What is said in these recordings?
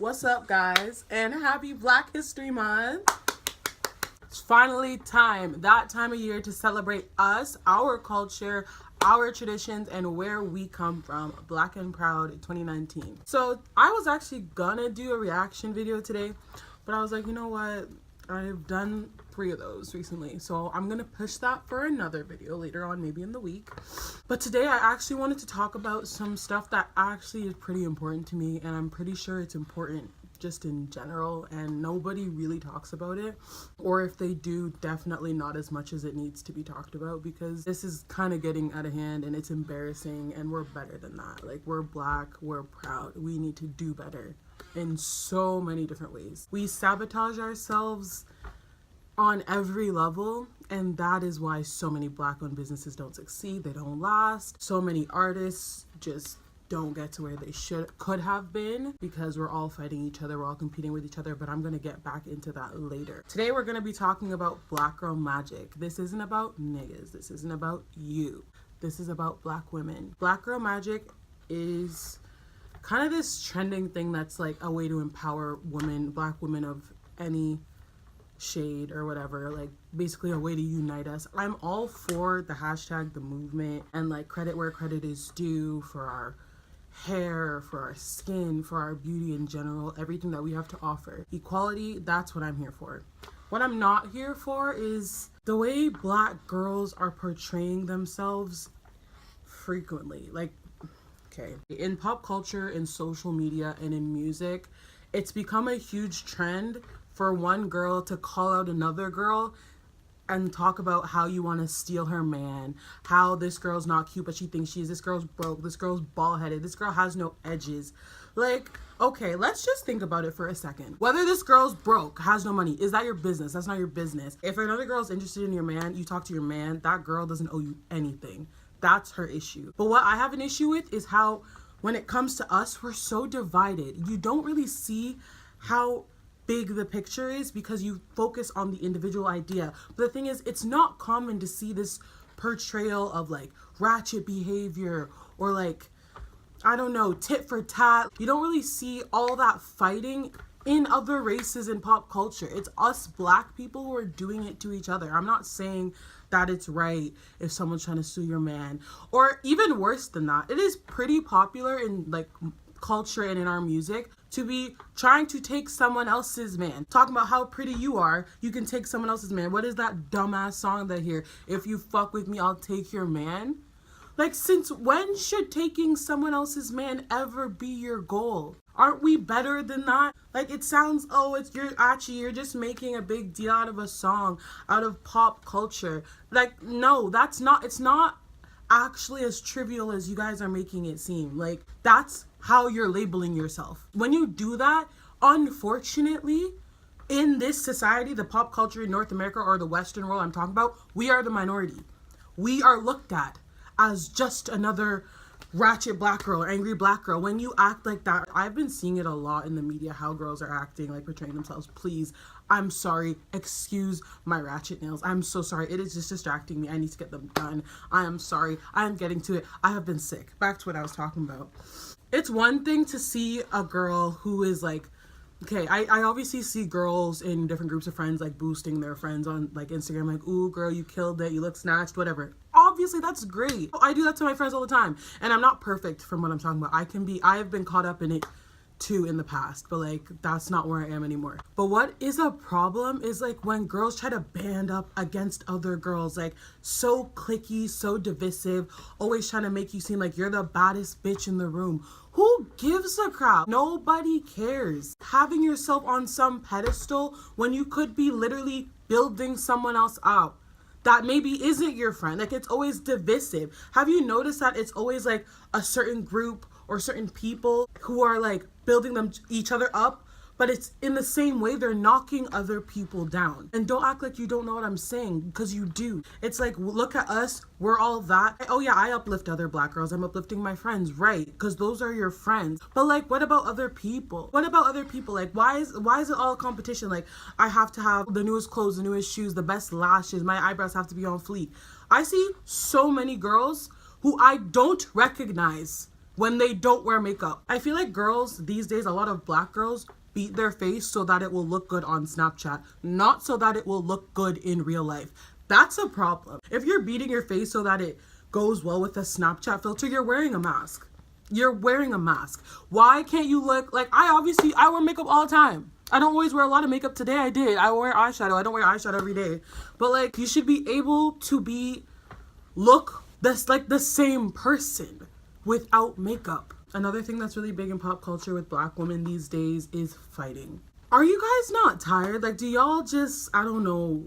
What's up, guys? And happy Black History Month. It's finally that time of year to celebrate us, our culture, our traditions, and where we come from. Black and Proud 2019. So I was actually gonna do a reaction video today, but I was like, you know what? I've done 3 of those recently, so I'm gonna push that for another video later on, maybe in the week. But today I actually wanted to talk about some stuff that actually is pretty important to me, and I'm pretty sure it's important just in general, and nobody really talks about it, or if they do, definitely not as much as it needs to be talked about, because this is kind of getting out of hand and it's embarrassing, and we're better than that. Like, we're Black, we're proud, we need to do better in so many different ways. We sabotage ourselves on every level, and that is why so many Black-owned businesses don't succeed, they don't last. So many artists just don't get to where they could have been, because we're all fighting each other, we're all competing with each other, but I'm gonna get back into that later. Today we're gonna be talking about Black girl magic. This isn't about niggas, this isn't about you, this is about Black women. Black girl magic is kind of this trending thing that's like a way to empower women, Black women of any shade or whatever, like basically a way to unite us. I'm all for the hashtag, the movement, and like credit where credit is due for our hair, for our skin, for our beauty in general, everything that we have to offer. Equality, that's what I'm here for. What I'm not here for is the way Black girls are portraying themselves frequently. Like, okay, in pop culture, in social media, and in music, it's become a huge trend for one girl to call out another girl and talk about how you want to steal her man, how this girl's not cute but she thinks she is, this girl's broke, this girl's bald-headed, this girl has no edges. Like, okay, let's just think about it for a second. Whether this girl's broke, has no money, is that your business? That's not your business. If another girl's interested in your man, you talk to your man, that girl doesn't owe you anything. That's her issue. But what I have an issue with is how, when it comes to us, we're so divided. You don't really see how big the picture is because you focus on the individual idea. But the thing is, it's not common to see this portrayal of like ratchet behavior or like, I don't know, tit for tat. You don't really see all that fighting in other races in pop culture. It's us Black people who are doing it to each other. I'm not saying that it's right if someone's trying to sue your man, or even worse than that, it is pretty popular in like culture and in our music to be trying to take someone else's man. Talking about how pretty you are, you can take someone else's man. What is that dumbass song that here? If you fuck with me, I'll take your man. Like, since when should taking someone else's man ever be your goal? Aren't we better than that? Like, it sounds, oh, you're just making a big deal out of a song, out of pop culture. Like, no, it's not actually as trivial as you guys are making it seem. Like, that's how you're labeling yourself. When you do that, unfortunately, in this society, the pop culture in North America or the Western world I'm talking about, we are the minority. We are looked at as just another ratchet Black girl or angry Black girl. When you act like that, I've been seeing it a lot in the media, how girls are acting, like portraying themselves. Please, I'm sorry, excuse my ratchet nails. I'm so sorry, it is just distracting me. I need to get them done. I am sorry, I am getting to it. I have been sick. Back to what I was talking about. It's one thing to see a girl who is like, okay, I obviously see girls in different groups of friends like boosting their friends on like Instagram, like, ooh girl, you killed it, you look snatched, whatever. Obviously that's great. I do that to my friends all the time, and I'm not perfect from what I'm talking about. I have been caught up in it too in the past, but like, that's not where I am anymore. But what is a problem is like when girls try to band up against other girls, like so cliquey, so divisive, always trying to make you seem like you're the baddest bitch in the room. Who gives a crap? Nobody cares. Having yourself on some pedestal when you could be literally building someone else up that maybe isn't your friend. Like, it's always divisive. Have you noticed that it's always like a certain group or certain people who are like building each other up, but it's in the same way they're knocking other people down? And don't act like you don't know what I'm saying, because you do. It's like, look at us, we're all that. Oh yeah, I uplift other Black girls, I'm uplifting my friends, right? Because those are your friends. But like, what about other people? What about other people? Like, why is it all competition? Like, I have to have the newest clothes, the newest shoes, the best lashes, my eyebrows have to be on fleek. I see so many girls who I don't recognize when they don't wear makeup. I feel like girls these days, a lot of black girls, beat their face so that it will look good on Snapchat, not so that it will look good in real life. That's a problem. If you're beating your face so that it goes well with a Snapchat filter, you're wearing a mask. You're wearing a mask. Why can't you look like, I wear makeup all the time. I don't always wear a lot of makeup. Today I did. I wear eyeshadow. I don't wear eyeshadow every day. But like, you should be able to look that's like the same person without makeup. Another thing that's really big in pop culture with black women these days is fighting. Are you guys not tired? Like, do y'all just, I don't know,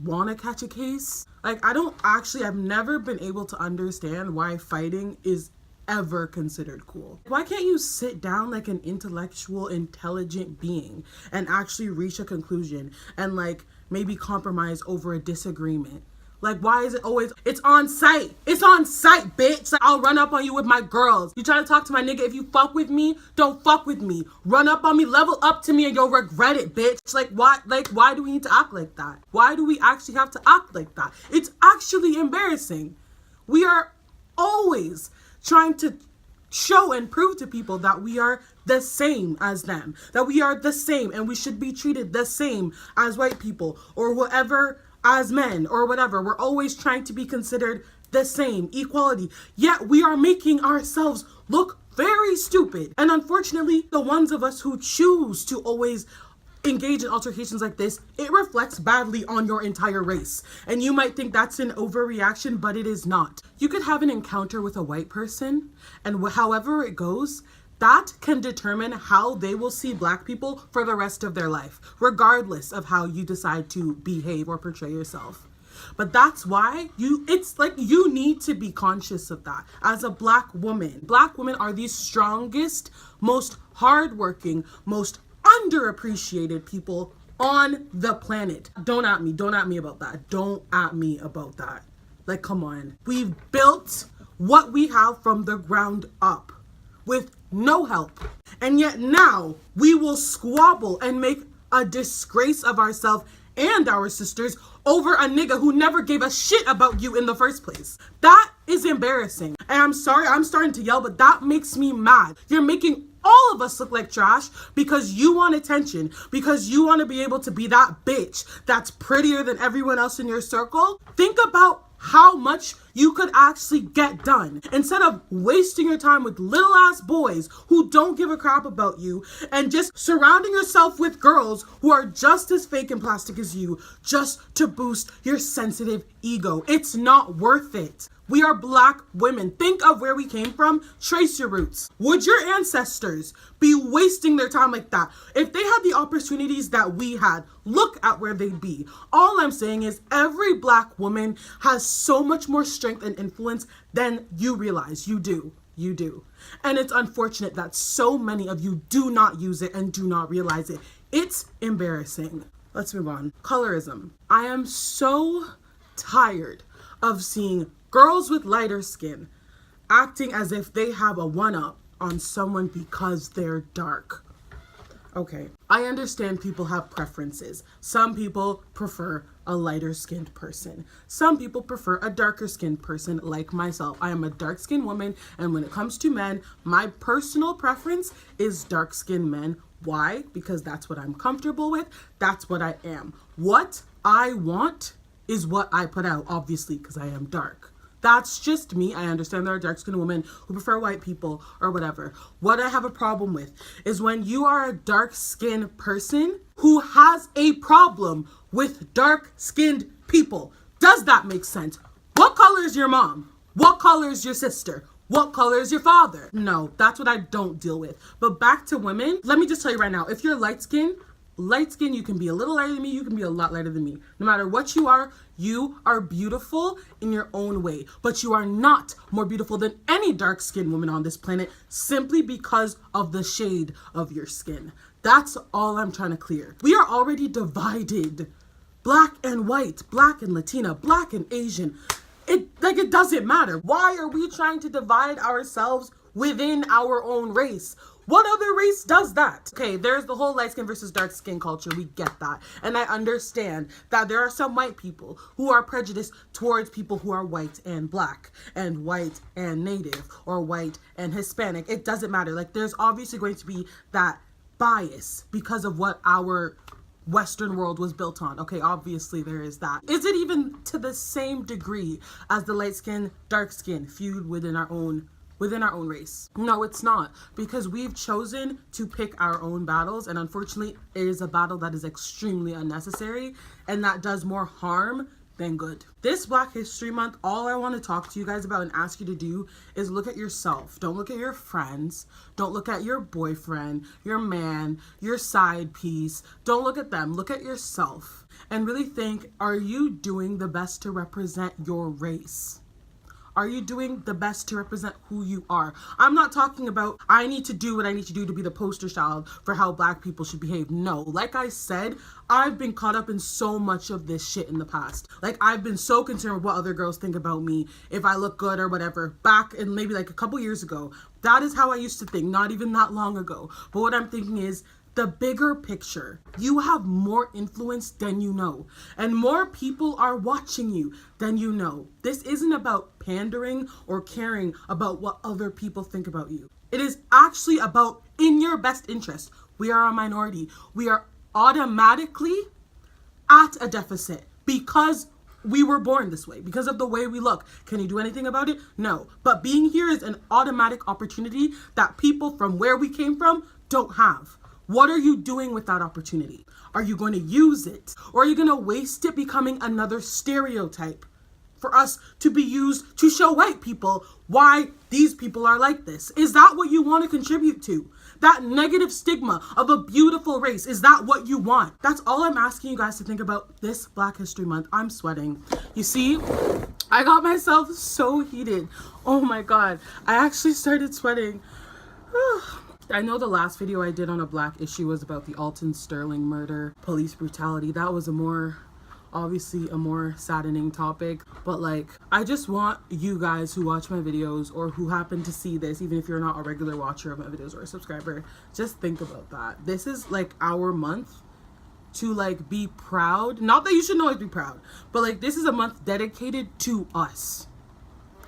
want to catch a case? Like, I've never been able to understand why fighting is ever considered cool. Why can't you sit down like an intellectual, intelligent being and actually reach a conclusion and like maybe compromise over a disagreement? Like, why is it always, it's on site? It's on site, bitch. Like, I'll run up on you with my girls. You try to talk to my nigga, if you fuck with me, don't fuck with me. Run up on me, level up to me, and you'll regret it, bitch. Like, why do we need to act like that? Why do we actually have to act like that? It's actually embarrassing. We are always trying to show and prove to people that we are the same as them, that we are the same and we should be treated the same as white people or whatever, as men or whatever. We're always trying to be considered the same, equality, yet we are making ourselves look very stupid. And unfortunately, the ones of us who choose to always engage in altercations like this, it reflects badly on your entire race. And you might think that's an overreaction, but it is not. You could have an encounter with a white person, and however it goes, that can determine how they will see black people for the rest of their life, regardless of how you decide to behave or portray yourself. But that's why it's like you need to be conscious of that as a black woman. Black women are the strongest, most hardworking, most underappreciated people on the planet. Don't at me about that. Don't at me about that. Like, come on. We've built what we have from the ground up with no help. And yet now we will squabble and make a disgrace of ourselves and our sisters over a nigga who never gave a shit about you in the first place. That is embarrassing. And I'm sorry, I'm starting to yell, but that makes me mad. You're making all of us look like trash because you want attention, because you want to be able to be that bitch that's prettier than everyone else in your circle. Think about how much you could actually get done instead of wasting your time with little ass boys who don't give a crap about you and just surrounding yourself with girls who are just as fake and plastic as you just to boost your sensitive ego. It's not worth it. We are black women. Think of where we came from. Trace your roots. Would your ancestors be wasting their time like that? If they had the opportunities that we had, look at where they'd be. All I'm saying is every black woman has so much more strength and influence than you realize. You do. You do. And it's unfortunate that so many of you do not use it and do not realize it. It's embarrassing. Let's move on. Colorism. I am so tired of seeing girls with lighter skin acting as if they have a one-up on someone because they're dark. Okay, I understand people have preferences. Some people prefer a lighter skinned person. Some people prefer a darker skinned person like myself. I am a dark skinned woman, and when it comes to men, my personal preference is dark skinned men. Why? Because that's what I'm comfortable with. That's what I am. What I want is what I put out, obviously, because I am dark. That's just me. I understand there are dark-skinned women who prefer white people or whatever. What I have a problem with is when you are a dark-skinned person who has a problem with dark-skinned people. Does that make sense? What color is your mom? What color is your sister? What color is your father? No, that's what I don't deal with. But back to women, let me just tell you right now, if you're light-skinned, you can be a little lighter than me, you can be a lot lighter than me. No matter what you are beautiful in your own way. But you are not more beautiful than any dark-skinned woman on this planet simply because of the shade of your skin. That's all I'm trying to clear. We are already divided. Black and white, black and Latina, black and Asian. It doesn't matter. Why are we trying to divide ourselves within our own race? What other race does that? Okay, there's the whole light skin versus dark skin culture. We get that. And I understand that there are some white people who are prejudiced towards people who are white and black and white and native or white and Hispanic. It doesn't matter. Like, there's obviously going to be that bias because of what our Western world was built on. Okay, obviously there is that. Is it even to the same degree as the light skin, dark skin feud within our own race? No, it's not, because we've chosen to pick our own battles, and unfortunately it is a battle that is extremely unnecessary and that does more harm than good. This Black History Month, all I want to talk to you guys about and ask you to do is look at yourself. Don't look at your friends. Don't look at your boyfriend, your man, your side piece. Don't look at them. Look at yourself and really think, are you doing the best to represent your race? Are you doing the best to represent who you are? I'm not talking about I need to do what I need to do to be the poster child for how black people should behave. No, like I said, I've been caught up in so much of this shit in the past. Like, I've been so concerned with what other girls think about me, if I look good or whatever, back in maybe like a couple years ago. That is how I used to think, not even that long ago. But what I'm thinking is, the bigger picture. You have more influence than you know, and more people are watching you than you know. This isn't about pandering or caring about what other people think about you. It is actually about in your best interest. We are a minority. We are automatically at a deficit because we were born this way, because of the way we look. Can you do anything about it? No. But being here is an automatic opportunity that people from where we came from don't have. What are you doing with that opportunity? Are you going to use it? Or are you going to waste it becoming another stereotype for us to be used to show white people why these people are like this? Is that what you want to contribute to? That negative stigma of a beautiful race, is that what you want? That's all I'm asking you guys to think about this Black History Month. I'm sweating. You see, I got myself so heated. Oh my God. I actually started sweating. I know the last video I did on a black issue was about the Alton Sterling murder, police brutality. That was obviously a more saddening topic. But like, I just want you guys who watch my videos or who happen to see this, even if you're not a regular watcher of my videos or a subscriber, just think about that. This is like our month to like be proud. Not that you shouldn't always be proud, but like, this is a month dedicated to us.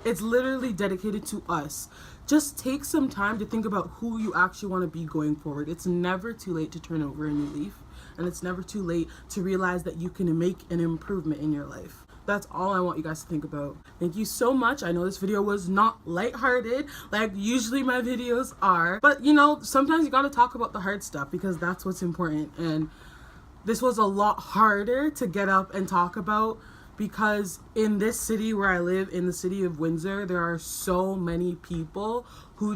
It's literally dedicated to us. Just take some time to think about who you actually want to be going forward. It's never too late to turn over a new leaf, and it's never too late to realize that you can make an improvement in your life. That's all I want you guys to think about. Thank you so much. I know this video was not lighthearted like usually my videos are, but you know, sometimes you got to talk about the hard stuff because that's what's important. And this was a lot harder to get up and talk about, because in this city where I live, in the city of Windsor, there are so many people who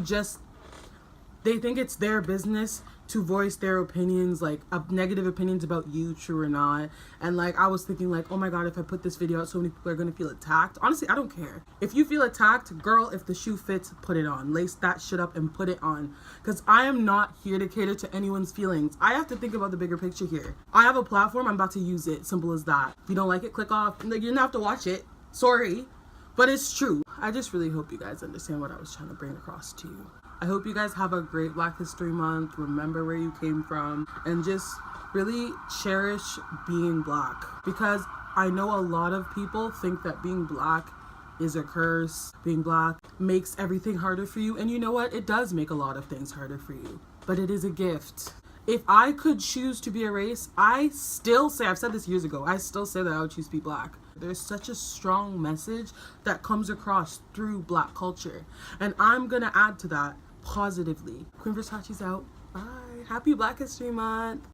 they think it's their business to voice their opinions, like negative opinions about you, true or not. And like, I was thinking like, oh my God, if I put this video out, so many people are gonna feel attacked. Honestly, I don't care. If you feel attacked, girl, if the shoe fits, put it on. Lace that shit up and put it on. Because I am not here to cater to anyone's feelings. I have to think about the bigger picture here. I have a platform, I'm about to use it. Simple as that. If you don't like it, click off. Like, you don't have to watch it. Sorry. But it's true. I just really hope you guys understand what I was trying to bring across to you. I hope you guys have a great Black History Month. Remember where you came from and just really cherish being black, because I know a lot of people think that being black is a curse. Being black makes everything harder for you. And you know what? It does make a lot of things harder for you, but it is a gift. If I could choose to be a race, I still say, I've said this years ago, I still say that I would choose to be black. There's such a strong message that comes across through black culture. And I'm gonna add to that positively. Queen Versachi's out. Bye. Happy Black History Month.